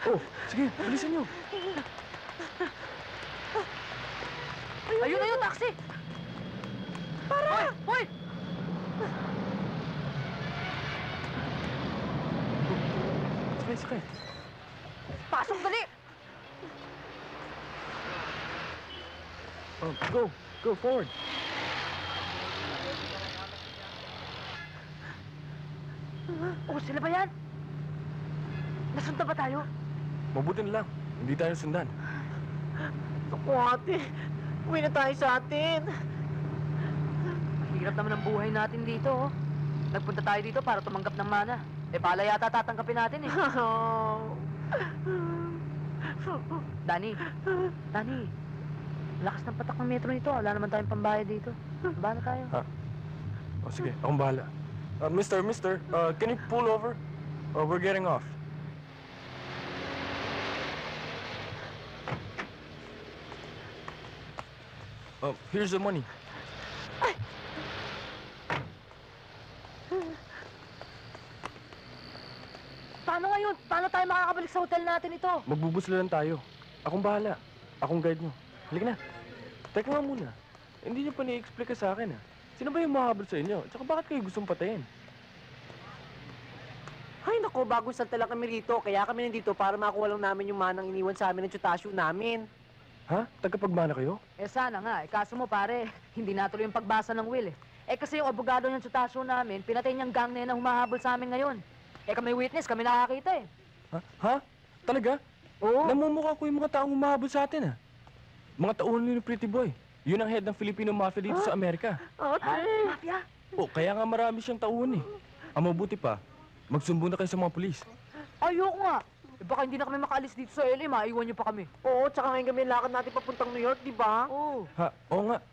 Oh, sige, bilisan nyo. Ayun na yung taxi! Para! Hoy! Sakay, sakay. Pasok dali! Oh, go. Go forward. Oh, sila ba yan? Nasunta ba tayo? Mabuti na lang. Hindi tayo sundan. Naku, ate. Uwi na tayo sa atin. Hirap naman ang buhay natin dito, oh. Nagpunta tayo dito para tumanggap ng mana. Eh, pala yata tatanggapin natin, eh. Danny, lakas ng patak ng metro nito. Wala naman tayong pambayad dito. Bahala tayo. Oh, sige, akong bahala. Mister, can you pull over? We're getting off. Here's the money. Paano ngayon? Paano tayo makakabalik sa hotel natin ito? Magbubusla lang tayo. Akong bahala. Akong guide nyo. Halika na. Teka nga muna. Hindi nyo pa ni-explain sa akin, ha? Sino ba yung mahabol sa inyo? Tsaka bakit kayo gustong patayin? Ay, naku, bagong salta lang kami rito. Kaya kami nandito para makuha lang namin yung manang iniwan sa amin ng tsutasyo namin. Ha? Tagapagmana kayo? Eh sana nga, kaso mo pare, hindi natuloy yung pagbasa ng will eh. Eh kasi yung abogado ng tsutasyo namin, pinatay niyang gang na yan na humahabol sa amin ngayon. Eh kami witness, kami nakakita eh. Ha? Talaga? Oo. Namumukha ko yung mga taong humahabol sa atin, ha? Mga tauhan ni Pretty Boy. Yun ang head ng Filipino Mafia dito sa Amerika. Ha? Mafia? Oh, kaya nga marami siyang tauhan, eh. Ang mabuti pa, magsumbong na kayo sa mga pulis. Ayoko nga. Eh baka hindi na kami makaalis dito sa LA, maiwan niyo pa kami. Oo, tsaka ngayon kami lakad natin papuntang New York, di ba? Oo. Ha? Oo nga.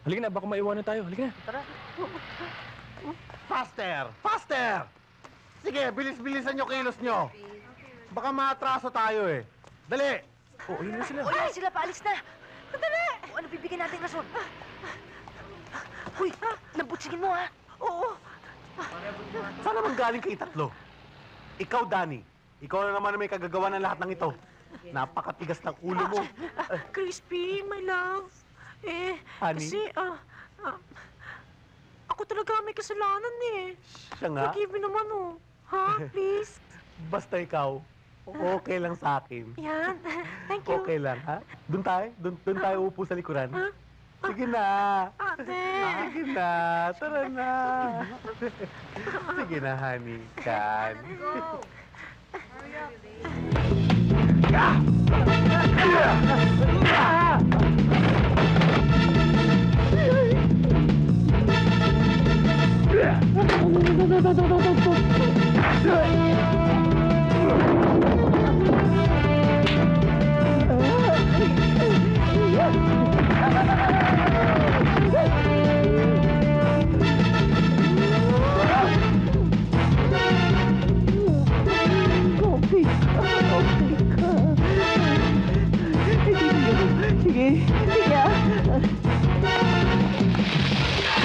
Halika na, baka maiwanan tayo. Halika na. Tara. Faster! Faster! Sige, bilis-bilisan nyo kilos nyo. Baka maatraso tayo eh. Dali! Oh, ayun na sila. Uy, sila paalis na. Dali! O, ano bibigyan natin rason? Uy, lambutsingin mo ha. Oo. Saan naman galing kay tatlo? Ikaw, Danny. Ikaw na naman ang may kagagawa ng lahat ng ito. Napakatigas ng ulo mo. Crispy, my love. Honey? Kasi, ako talaga may kasalanan eh. Siya nga. Forgive me naman, oh. Ha? Please? Basta ikaw, okay lang sa akin. Yan. Thank you. Okay lang, ha? Doon tayo upo sa likuran. Ha? Sige na. Ate. Sige na. Tara na. Sige na, honey. Kan.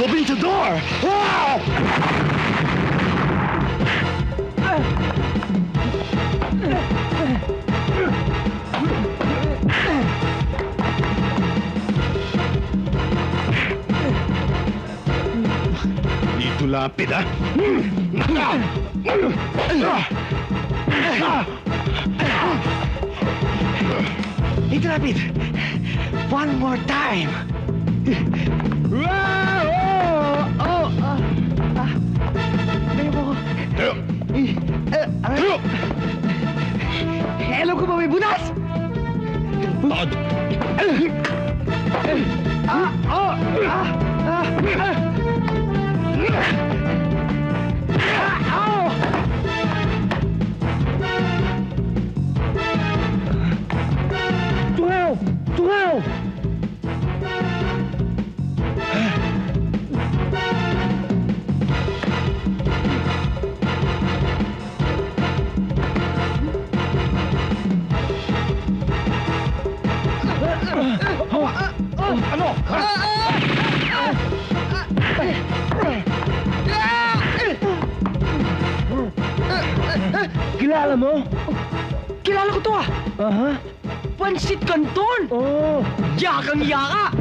Open the door! Dito lapid, ha? Dito lapid! One more time! Hello ko ba may bunas? Tod! Tungaw! Ano? Kilala mo? Kilala ko to ah! Aha? Pansit Canton! Oo! Yakang yaka!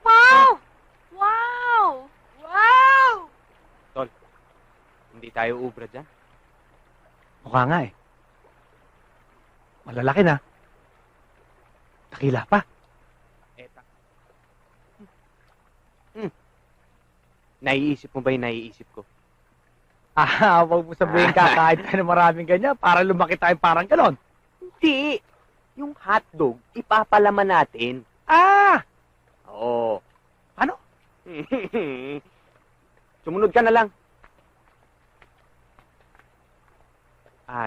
Wow! Wow! Wow! Hindi tayo ubra dyan. Mukha nga eh. Malalaki na. Takila pa. Eta. Naiisip mo ba yung naiisip ko? Ah, wag mo sabihin kakain tayo ng maraming ganyan para lumaki tayo parang ganon. Hindi. Yung hotdog, ipapalaman natin. Ah! Oo. Ano? Sumunod ka na lang.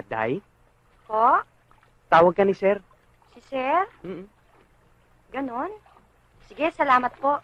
Day? Po? Tawag ka ni Sir. Si Sir? Mm-mm. Ganon? Sige, salamat po.